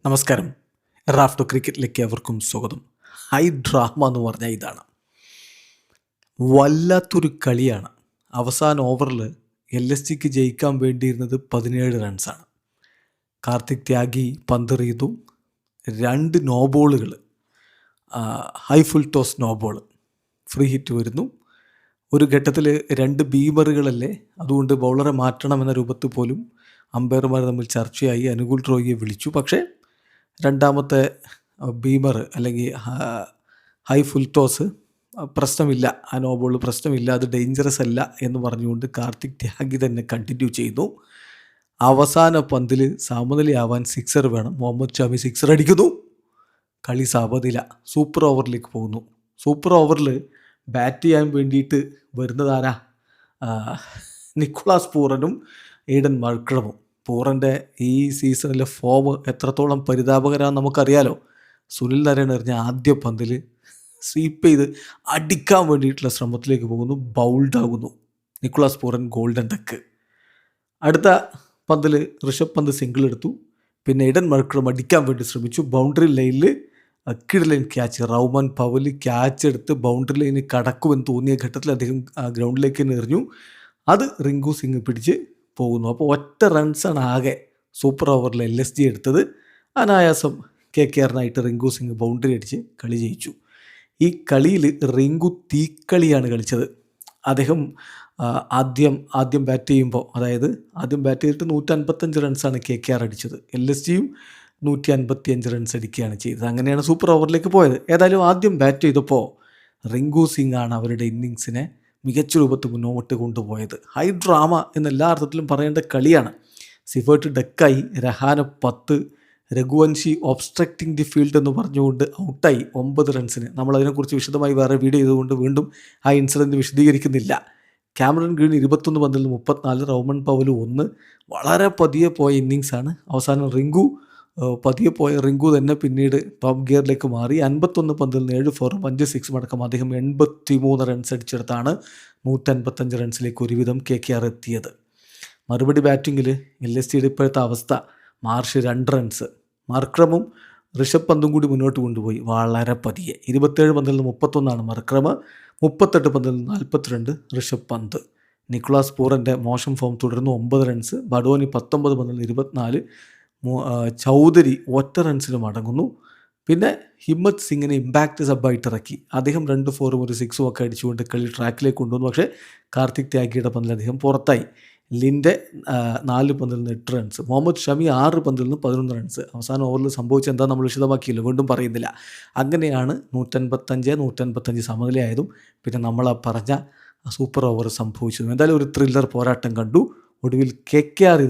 നമസ്കാരം. റാഫ്റ്റോ ക്രിക്കറ്റിലേക്ക് അവർക്കും സ്വാഗതം. ഹൈ ഡ്രാമ എന്ന് പറഞ്ഞാൽ ഇതാണ്. വല്ലാത്തൊരു കളിയാണ്. അവസാന ഓവറിൽ LSGക്ക് ജയിക്കാൻ വേണ്ടിയിരുന്നത് 17 റൺസാണ്. കാർത്തിക് ത്യാഗി പന്തെറിയുന്നു. 2 നോ ബോളുകൾ, high full toss no ball, free hit വരുന്നു. ഒരു ഘട്ടത്തിൽ 2 ബീമറുകളല്ലേ, അതുകൊണ്ട് ബൗളറെ മാറ്റണമെന്ന രൂപത്തിൽ പോലും അമ്പയർമാർ തമ്മിൽ ചർച്ചയായി. അനുകൂൽ റോയിയെ വിളിച്ചു. പക്ഷേ രണ്ടാമത്തെ ബീമർ അല്ലെങ്കിൽ ഹൈ ഫുൾ ടോസ് പ്രശ്നമില്ല, ആ നോ ബോൾ പ്രശ്നമില്ല, അത് ഡേഞ്ചറസ് അല്ല എന്ന് പറഞ്ഞുകൊണ്ട് കാർത്തിക് ത്യാഗി തന്നെ കണ്ടിന്യൂ ചെയ്യുന്നു. അവസാന പന്തിൽ സമനിലയാവാൻ സിക്സർ വേണം. മുഹമ്മദ് ഷമി സിക്സർ അടിക്കുന്നു. കളി സമനില. സൂപ്പർ ഓവറിലേക്ക് പോകുന്നു. സൂപ്പർ ഓവറിൽ ബാറ്റ് ചെയ്യാൻ വേണ്ടിയിട്ട് വരുന്നതാരാ? Nicholas പൂറനും Aiden മർക്രമും. പൂറൻ്റെ ഈ സീസണിലെ ഫോം എത്രത്തോളം പരിതാപകരമാണെന്ന് നമുക്കറിയാലോ. സുനിൽ നാരായൺ എറിഞ്ഞ ആദ്യ പന്തിൽ സ്വീപ്പ് ചെയ്ത് അടിക്കാൻ വേണ്ടിയിട്ടുള്ള ശ്രമത്തിലേക്ക് പോകുന്നു, ബൗൾഡാകുന്നു. Nicholas Pooran golden duck. അടുത്ത പന്തിൽ ഋഷഭ് പന്ത് സിംഗിൾ എടുത്തു. പിന്നെ എയ്ഡൻ മർക്രം അടിക്കാൻ വേണ്ടി ശ്രമിച്ചു. ബൗണ്ടറി ലൈനിൽ കിഡ്ലൈൻ ക്യാച്ച്. റൗമൻ പവൽ ക്യാച്ച് എടുത്ത് ബൗണ്ടറി ലൈനിൽ കടക്കുമെന്ന് തോന്നിയ ഘട്ടത്തിൽ അദ്ദേഹം ഗ്രൗണ്ടിലേക്ക് തന്നെ എറിഞ്ഞു. അത് റിങ്കു സിംഗ് പിടിച്ച് പോകുന്നു. അപ്പോൾ ഒറ്റ റൺസാണ് ആകെ സൂപ്പർ ഓവറിൽ LSG എടുത്തത്. അനായാസം KKRനായിട്ട് റിങ്കു സിംഗ് ബൗണ്ടറി അടിച്ച് കളി ജയിച്ചു. ഈ കളിയിൽ റിങ്കു തീക്കളിയാണ് കളിച്ചത്. അദ്ദേഹം ആദ്യം ബാറ്റ് ചെയ്യുമ്പോൾ, അതായത് ആദ്യം ബാറ്റ് ചെയ്തിട്ട് 155 റൺസാണ് KKR അടിച്ചത്. LSGയും 155 റൺസ് അടിക്കുകയാണ് ചെയ്തത്. അങ്ങനെയാണ് സൂപ്പർ ഓവറിലേക്ക് പോയത്. ഏതായാലും ആദ്യം ബാറ്റ് ചെയ്തപ്പോൾ റിങ്കു സിംഗ് ആണ് അവരുടെ ഇന്നിങ്സിനെ മികച്ച രൂപത്തിൽ മുന്നോട്ട് കൊണ്ടുപോയത്. ഹൈ ഡ്രാമ എന്ന് എല്ലാ അർത്ഥത്തിലും പറയേണ്ട കളിയാണ്. സിഫേർട്ട് ഡക്കായി, Rahane 10, Raghuvanshi obstructing the field എന്ന് പറഞ്ഞുകൊണ്ട് ഔട്ടായി 9 റൺസിന്. നമ്മളതിനെക്കുറിച്ച് വിശദമായി വേറെ വീഡിയോ ചെയ്തുകൊണ്ട് വീണ്ടും ആ ഇൻസിഡൻറ്റ് വിശദീകരിക്കുന്നില്ല. ക്യാമറൺ ഗ്രീൻ 21 പന്തിൽ 34, റൗമൻ പവൽ 1. വളരെ പതിയെ പോയ ഇന്നിങ്സാണ്. അവസാനം പതിയെ പോയ റിങ്കു തന്നെ പിന്നീട് ടോപ്പ് ഗിയറിലേക്ക് മാറി. 51 പന്തിൽ 7 4, 5 6 അടക്കം അദ്ദേഹം 83 റൺസ് അടിച്ചെടുത്താണ് 155 റൺസിലേക്ക് ഒരുവിധം KKR എത്തിയത്. മറുപടി ബാറ്റിങ്ങിൽ LSGയുടെ ഇപ്പോഴത്തെ അവസ്ഥ: മാർഷ് 2 റൺസ്, മർക്രമും ഋഷഭ് പന്തും കൂടി മുന്നോട്ട് കൊണ്ടുപോയി വളരെ പതിയെ. 27 പന്തിൽ 31 മർക്രം, 38 പന്തിൽ 42 ഋഷഭ് പന്ത്. നിക്കോളാസ് പൂറൻ്റെ മോശം ഫോം തുടർന്നു, 9 റൺസ്. ബഡോനി 19 പന്തിൽ 24, ചൗധരി ഒറ്റ റൺസിന് മടങ്ങുന്നു. പിന്നെ ഹിമ്മത്ത് സിംഗിനെ ഇമ്പാക്റ്റ് സബ്ബായിട്ട് ഇറക്കി. അദ്ദേഹം 2 4 ഒരു 6 ഒക്കെ അടിച്ചുകൊണ്ട് കളി ട്രാക്കിലേക്ക് കൊണ്ടുവന്നു. പക്ഷേ കാർത്തിക് ത്യാഗിയുടെ പന്തിൽ അദ്ദേഹം പുറത്തായി. ലിൻ്റെ 4 പന്തിൽ നിന്ന് 8 റൺസ്. മുഹമ്മദ് ഷമി 6 പന്തിൽ നിന്ന് 11 റൺസ്. അവസാന ഓവറിൽ സംഭവിച്ചത് എന്താ നമ്മൾ വിശദമാക്കിയില്ല, വീണ്ടും പറയുന്നില്ല. അങ്ങനെയാണ് 155 സമനിലയായതും പിന്നെ നമ്മൾ പറഞ്ഞ സൂപ്പർ ഓവർ സംഭവിച്ചതും. എന്തായാലും ഒരു ത്രില്ലർ പോരാട്ടം കണ്ടു. ഒടുവിൽ KKR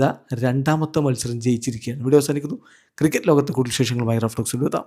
രണ്ടാമത്തെ മത്സരം ജയിച്ചിരിക്കുകയാണ്. വീഡിയോ അവസാനിക്കുന്നു. ക്രിക്കറ്റ് ലോകത്തെ കൂടുതൽ വിശേഷങ്ങളുമായി റാഫ്റ്റോ എത്താം.